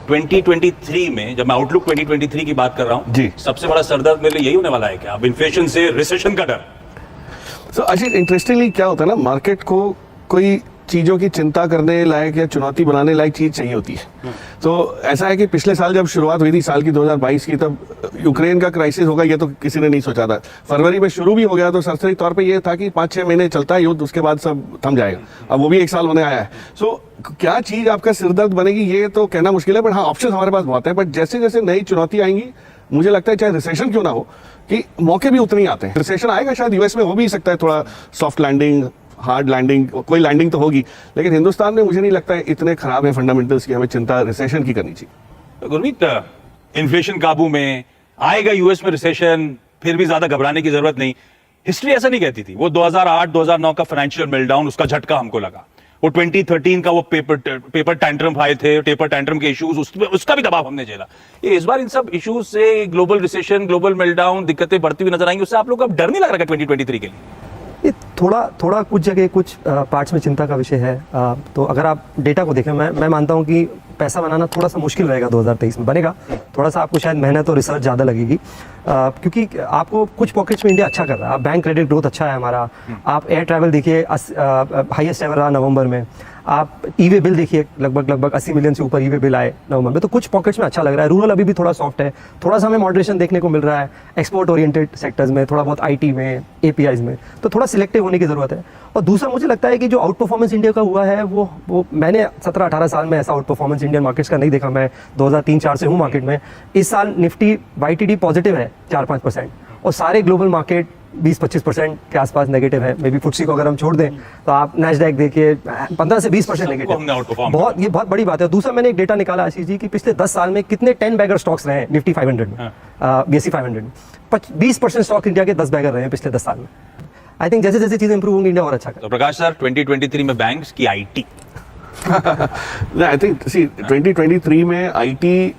2023 में, जब मैं आउटलुक 2023 की बात कर रहा हूँ जी, सबसे बड़ा सरदर्द मेरे लिए यही होने वाला है कि अब इन्फ्लेशन से रिसेशन का डर। तो अच्छा, इंटरेस्टिंगली क्या होता है ना, मार्केट को कोई चीज़ों की चिंता करने लायक या चुनौती बनाने लायक चीज़ चाहिए होती है। तो ऐसा है कि पिछले साल जब शुरुआत हुई थी साल की 2022 की, तब यूक्रेन का क्राइसिस होगा ये तो किसी ने नहीं सोचा था। फरवरी में शुरू भी हो गया तो सरसरी तौर पे ये था कि 5-6 महीने चलता है युद्ध, उसके बाद सब थम जाएगा। अब वो भी 1 साल होने आया है। सो क्या चीज़ आपका सिरदर्द बनेगी ये तो कहना मुश्किल है, बट हाँ, ऑप्शन हमारे पास बहुत है। बट जैसे जैसे नई चुनौती आएंगी, मुझे लगता है चाहे रिसेशन क्यों ना हो, कि मौके भी उतने ही आते हैं। रिसेशन आएगा, शायद यूएस में हो भी सकता है, थोड़ा सॉफ्ट लैंडिंग, हार्ड लैंडिंग, कोई लैंडिंग तो होगी, लेकिन हिंदुस्तान में मुझे नहीं लगता है इतने खराब है फंडामेंटल्स की हमें चिंता रिसेशन की करनी चाहिए। गुरमीत, इन्फ्लेशन काबू में आएगा, यूएस में रिसेशन, फिर भी ज्यादा घबराने की जरूरत नहीं। हिस्ट्री ऐसा नहीं कहती थी। वो 2008-2009 का फाइनेंशियल मेल्टडाउन, उसका झटका हमको लगा। वो 2013 का वो पेपर टैंट्रम आए थे, पेपर टैंट्रम के इश्यूज, उसका भी दबाव हमने झेला। ये इस बार इन सब इश्यूज से, ग्लोबल रिसेशन, ग्लोबल मेल्टडाउन, दिक्कतें बढ़ती हुई नजर आएंगी, उससे आप लोग को अब डर नहीं लग रहा 2023 के लिए? ये थोड़ा कुछ जगह कुछ पार्ट्स में चिंता का विषय है। तो अगर आप डेटा को देखें, मैं मानता हूँ कि पैसा बनाना थोड़ा सा मुश्किल रहेगा 2023 में। बनेगा, थोड़ा सा आपको शायद मेहनत और रिसर्च ज़्यादा लगेगी, क्योंकि आपको कुछ पॉकेट्स में इंडिया अच्छा कर रहा है। आप बैंक क्रेडिट ग्रोथ अच्छा है हमारा, आप एयर ट्रैवल देखिए हाईएस्ट एवर रहा नवंबर में, आप ईवे बिल देखिए लगभग 80 मिलियन से ऊपर ईवे बिल आए नवंबर में। तो कुछ पॉकेट्स में अच्छा लग रहा है। रूरल अभी भी थोड़ा सॉफ्ट है, थोड़ा सा हमें मॉडरेशन देखने को मिल रहा है एक्सपोर्ट ओरिएंटेड सेक्टर्स में, थोड़ा बहुत आईटी में, एपीआईज में, तो थोड़ा सिलेक्टिव होने की जरूरत है। और दूसरा मुझे लगता है कि जो आउट परफॉर्मेंस इंडिया का हुआ है, वो मैंने 17-18 साल में ऐसा आउट परफॉर्मेंस इंडियन मार्केट्स का नहीं देखा। मैं 2003-4 से हूँ मार्केट में। इस साल निफ्टी YTD पॉजिटिव है 4-5%, और सारे ग्लोबल मार्केट 20-25% के आसपास नेगेटिव है। मे बी फुटसी को अगर हम छोड़ दें तो आप नैस्डैक देखिए 15 से 20% नेगेटिव। ये बहुत बड़ी बात है। दूसरा मैंने एक डेटा निकाला आशीष जी कि पिछले 10 साल में कितने 10 बैगर स्टॉक्स रहे हैं निफ्टी 500 में, BSE 500 में 20% स्टॉक इंडिया के 10 बैगर रहे हैं पिछले 10 साल में। आई थिंक जैसे जैसे चीजें इंप्रूव होंगी इंडिया और अच्छा करेगा। तो प्रकाश सर, 2023 में बैंक्स की आईटी आई थिंक 2023 में आईटी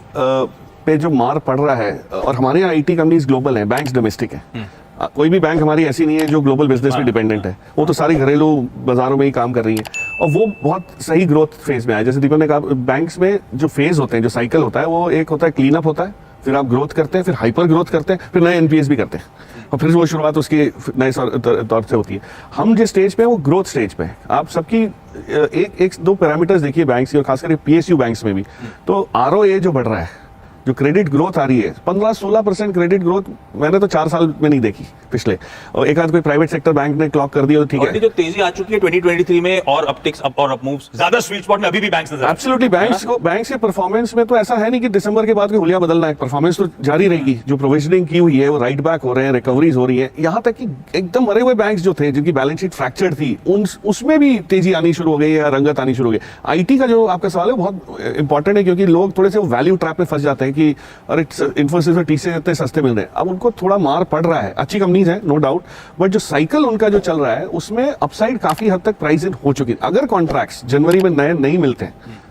पे जो मार पड़ रहा है, और हमारे यहाँ आईटी कंपनीज ग्लोबल हैं, बैंक्स डोमेस्टिक है। कोई भी बैंक हमारी ऐसी नहीं है जो ग्लोबल बिजनेस पे डिपेंडेंट है। वो तो सारी घरेलू बाजारों में ही काम कर रही है, और वो बहुत सही ग्रोथ फेज में आए। जैसे दीपक ने कहा, बैंक्स में जो फेज होते हैं, जो साइकिल होता है, वो एक होता है क्लीन अप होता है, फिर आप ग्रोथ करते हैं, फिर हाइपर ग्रोथ करते हैं, फिर नए एनपीएस भी करते हैं, और फिर वो शुरुआत उसकी नए तौर से होती है। हम जिस स्टेज पे हैं वो ग्रोथ स्टेज पे है। आप सबकी एक दो पैरामीटर्स देखिए बैंक्स की, और खासकर पीएसयू बैंक्स में भी, तो आरओए जो बढ़ रहा है, जो क्रेडिट ग्रोथ आ रही है, 15-16% क्रेडिट ग्रोथ मैंने तो 4 साल में नहीं देखी पिछले। और एक आध कोई प्राइवेट सेक्टर बैंक ने क्लॉक कर दिया तो ठीक है। जो तेजी आ चुकी है 2023 में, और अपटिक्स अप और अप मूव्स, ज्यादा स्वीट स्पॉट में अभी भी बैंक्स नजर। एब्सोल्युटली, बैंक्स के परफॉर्मेंस में तो ऐसा है नहीं कि दिसंबर के बाद कोई हुलिया बदलना है। परफॉर्मेंस तो जारी रहेगी। जो प्रोविजनिंग की हुई है वो राइट बैक हो रहे हैं, रिकवरीज हो रही है। यहाँ तक कि एकदम मरे हुए बैंक्स जो थे, जिनकी बैलेंस शीट फ्रैक्चर्ड थी, उसमें भी तेजी आनी शुरू हो गई या रंगत आनी शुरू हो गई। आईटी का जो आपका सवाल है बहुत इंपॉर्टेंट है, क्योंकि लोग थोड़े से वैल्यू ट्रैप में फंस जाते हैं कि अरे इन्फोसिस और TCS इतने सस्ते मिल रहे हैं। अब उनको थोड़ा मार पड़ रहा है। अच्छी कंपनीज है, नो डाउट, बट जो साइकिल उनका जो चल रहा है उसमें अपसाइड काफी हद तक प्राइस इन हो चुकी है। अगर कॉन्ट्रैक्ट्स जनवरी में नए नहीं मिलते हैं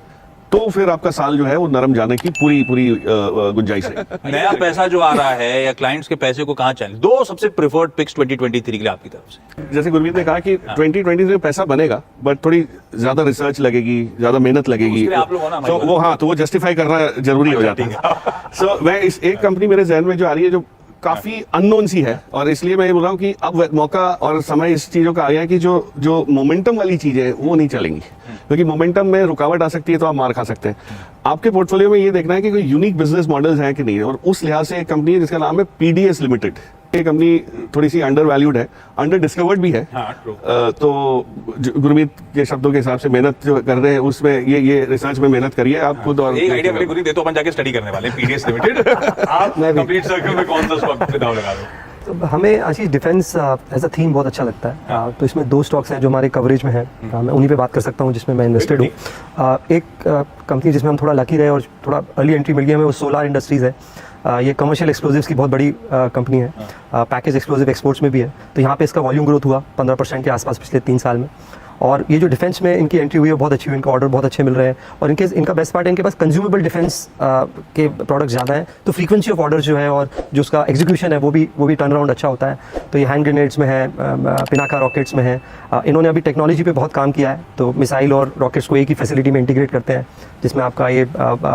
तो फिर आपका साल जो है वो नरम जाने की पूरी गुंजाइश है। नया पैसा जो आ रहा है या क्लाइंट्स के पैसे को कहाँ चैनल, 2 सबसे प्रिफर्ड पिक्स 2023 के लिए आपकी तरफ से? जैसे गुरमीत ने कहा कि 2023 में पैसा बनेगा, बट थोड़ी ज्यादा रिसर्च लगेगी, ज्यादा मेहनत लगेगी, तो वो तो वो जस्टिफाई करना जरूरी हो जाता है। सो मैं इस एक कंपनी मेरे जहन में जो आ रही है, जो काफी अननोन सी है, और इसलिए मैं ये बोल रहा हूँ कि अब मौका और समय इस चीजों का आ गया है कि जो मोमेंटम वाली चीजें हैं वो नहीं चलेंगी, क्योंकि मोमेंटम में रुकावट आ सकती है तो आप मार खा सकते हैं। आपके पोर्टफोलियो में ये देखना है कि कोई यूनिक बिजनेस मॉडल्स हैं कि नहीं, और उस लिहाज से एक कंपनी है जिसका नाम है PDS लिमिटेड। ये कंपनी थोड़ी सी अंडर वैल्यूड है, अंडर डिस्कवर्ड भी है। तो गुरमीत के शब्दों के हिसाब से मेहनत जो कर रहे हैं उसमें ये रिसर्च में मेहनत करिए आप खुद। और एक आइडिया मेरे गुरमीत दे तो अपन जाके स्टडी करने वाले हैं PDS लिमिटेड। आप कंप्लीट सर्कल में कौन सा स्टॉक पे दांव लगा दो? तो हमें आशीष डिफेंस एज अ थीम बहुत अच्छा लगता है। तो इसमें 2 स्टॉक्स हैं जो हमारे कवरेज में है, मैं उन्हीं पे बात कर सकता हूँ जिसमें मैं इन्वेस्टेड हूँ। एक कंपनी जिसमें हम थोड़ा लकी रहे और थोड़ा अर्ली एंट्री मिल गया हमें, वो सोलार इंडस्ट्रीज है। ये कमर्शियल एक्सप्लोजिव्स की बहुत बड़ी कंपनी है, पैकेज एक्सप्लोजिव एक्सपोर्ट्स में भी है। तो यहाँ पे इसका वॉल्यूम ग्रोथ हुआ 15% के आसपास पिछले 3 साल में। और ये जो डिफेंस में इनकी एंट्री हुई है बहुत अच्छी हुई, इनका ऑर्डर बहुत अच्छे मिल रहे हैं, और इनका बेस्ट पार्ट है इनके पास कंज्यूमेबल डिफेंस के प्रोडक्ट्स ज़्यादा हैं, तो फ्रीक्वेंसी ऑफ ऑर्डर जो है और जो उसका एग्जीक्यूशन है वो भी टर्न अराउंड अच्छा होता है। तो ये हैंड ग्रेनेड्स में है, पिनाका रॉकेट्स में है। इन्होंने अभी टेक्नोलॉजी पे बहुत काम किया है, तो मिसाइल और रॉकेट्स को एक ही फैसिलिटी में इंटीग्रेट करते हैं, जिसमें आपका ये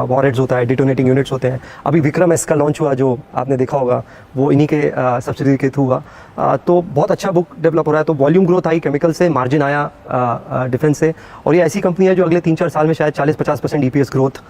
वॉरेट्स होता है, डिटोनेटिंग यूनिट्स होते हैं। अभी विक्रम एस का लॉन्च हुआ जो आपने देखा होगा, वो इन्हीं के सब्सिडी के थ्रू हुआ। तो बहुत अच्छा बुक डेवलप हो रहा है। तो वॉल्यूम ग्रोथ आई केमिकल से, मार्जिन आया डिफेंस से, और ये ऐसी कंपनी है जो अगले 3-4 साल में शायद 40-50% EPS ग्रोथ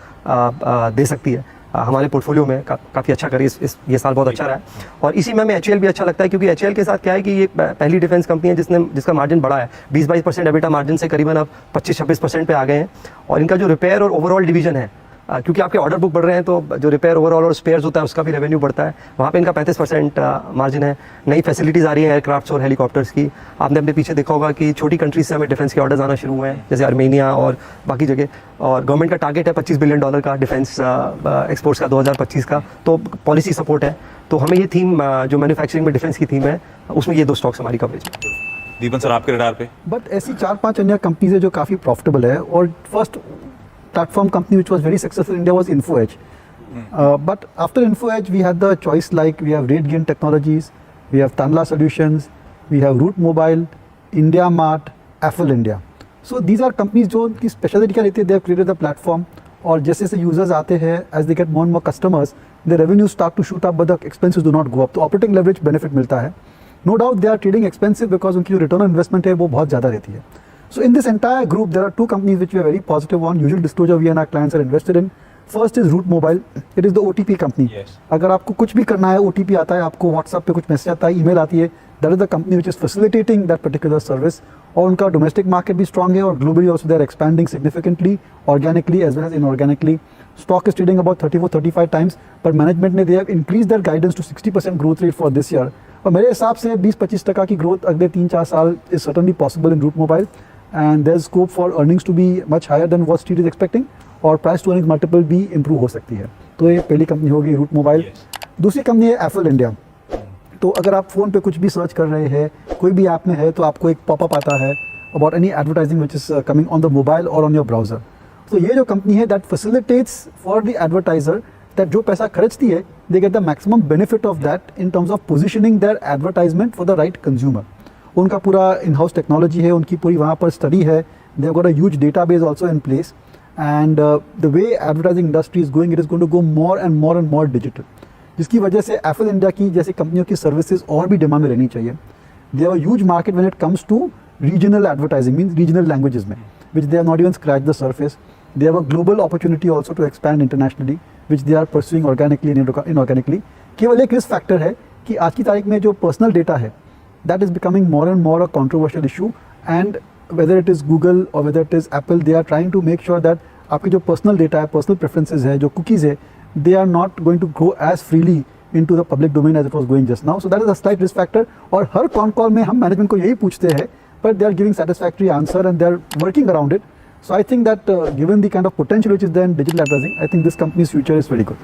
दे सकती है। हमारे पोर्टफोलियो में काफ़ी अच्छा करी ये साल बहुत अच्छा रहा है। और इसी में हमें HAL भी अच्छा लगता है, क्योंकि HAL के साथ क्या है कि ये पहली डिफेंस कंपनी है जिसका मार्जिन बढ़ा है। 20-22% एबिटा मार्जिन से करीबन अब 25-26% पे आ गए हैं। और इनका जो रिपेयर और ओवरऑल डिवीजन है, क्योंकि आपके ऑर्डर बुक बढ़ रहे हैं तो जो रिपेयर ओवरऑल और स्पेयर्स होता है उसका भी रेवेन्यू बढ़ता है, वहाँ पे इनका 35% मार्जिन है। नई फैसिलिटीज़ आ रही है एयरक्राफ्ट्स और हेलीकॉप्टर्स की। आपने अपने पीछे देखा होगा कि छोटी कंट्रीज से हमें डिफेंस के ऑर्डर्स आना शुरू हुए हैं, जैसे आर्मेनिया और बाकी जगह। और गवर्नमेंट का टारगेट है $25 बिलियन का डिफेंस एक्सपोर्ट्स का 2025 का, तो पॉलिसी सपोर्ट है। तो हमें ये थीम जो मैन्युफैक्चरिंग में डिफेंस की थीम है, उसमें ये 2 स्टॉक्स हमारी कवरेज में। दीपन सर, आपके रडार पे? बट ऐसी 4-5 अन्य कंपनीज है जो काफ़ी प्रॉफिटेबल है। और first platform company which was very successful in India was InfoEdge. But after InfoEdge, we had the choice, like we have RateGain Technologies, we have Tanla Solutions, we have Root Mobile, India Mart, Affle India. So these are companies जो उनकी speciality क्या रहती है, they have created the platform, और जैसे जैसे users आते हैं, as they get more and more customers, the revenues start to shoot up but the expenses do not go up. तो ऑपरेटिंग लेवरेज बेनिफिट मिलता है। No doubt they are trading expensive because उनकी जो return on investment है वो बहुत ज़्यादा रहती है। So in this entire group, there are 2 companies which we are very positive on. Usual disclosure we and our clients are invested in. First is Root Mobile. It is the OTP company. Yes. अगर आपको कुछ भी करना है, OTP आता है, आपको WhatsApp पे कुछ मैसेज आता है, ईमेल आती है, that is the company which is facilitating that particular service. और उनका डोमेस्टिक मार्केट भी स्ट्रॉन्ग है और globally also they are expanding significantly, organically as well as inorganically. Stock is trading about 34-35 times, पर मैनेजमेंट ने they have increase their guidance to 60% growth rate for this year. और मेरे हिसाब से 20-25% की ग्रोथ अगले 3-4 साल is certainly possible in Route Mobile, and there's scope for earnings to be much higher than what street is expecting, और price to earnings multiple भी improve हो सकती है। तो ये पहली कंपनी होगी रूट मोबाइल। दूसरी कंपनी है एफल इंडिया। तो अगर आप फ़ोन पे कुछ भी सर्च कर रहे हैं, कोई भी ऐप में है, तो आपको एक पॉपअप आता है about any advertising which is coming on the mobile और ऑन योर ब्राउजर। तो ये जो कंपनी है that facilitates for the advertiser that जो पैसा खर्चती है, they get the maximum benefit of that in terms of positioning their advertisement for the right consumer. उनका पूरा इन हाउस टेक्नोलॉजी है, उनकी पूरी वहाँ पर स्टडी है, they have got a huge database also in place, and the way advertising industry is going, it is going to go more and more digital, जिसकी वजह से एफल इंडिया की जैसी कंपनियों की सर्विसेज और भी डिमांड में रहनी चाहिए। They have a huge market when it comes to regional advertising, means regional languages में, which they have not even scratch the surface. They have a global opportunity also to expand internationally, which they are pursuing organically and inorganically. केवल एक risk factor है कि आज की तारीख में जो पर्सनल डेटा है, that is becoming more and more a controversial issue, and whether it is Google or whether it is Apple, they are trying to make sure that आपकी जो पर्सनल डेटा है, पर्सनल प्रेफरेंसेज है, जो cookies है, they are not going to go as freely into the public domain as it was going just now. So that is a slight risk factor. और हर con call में हम management को यही पूछते हैं, but they are giving satisfactory answer and they are working around it. So I think that given the kind of potential which is there in digital advertising, I think this company's future is very good.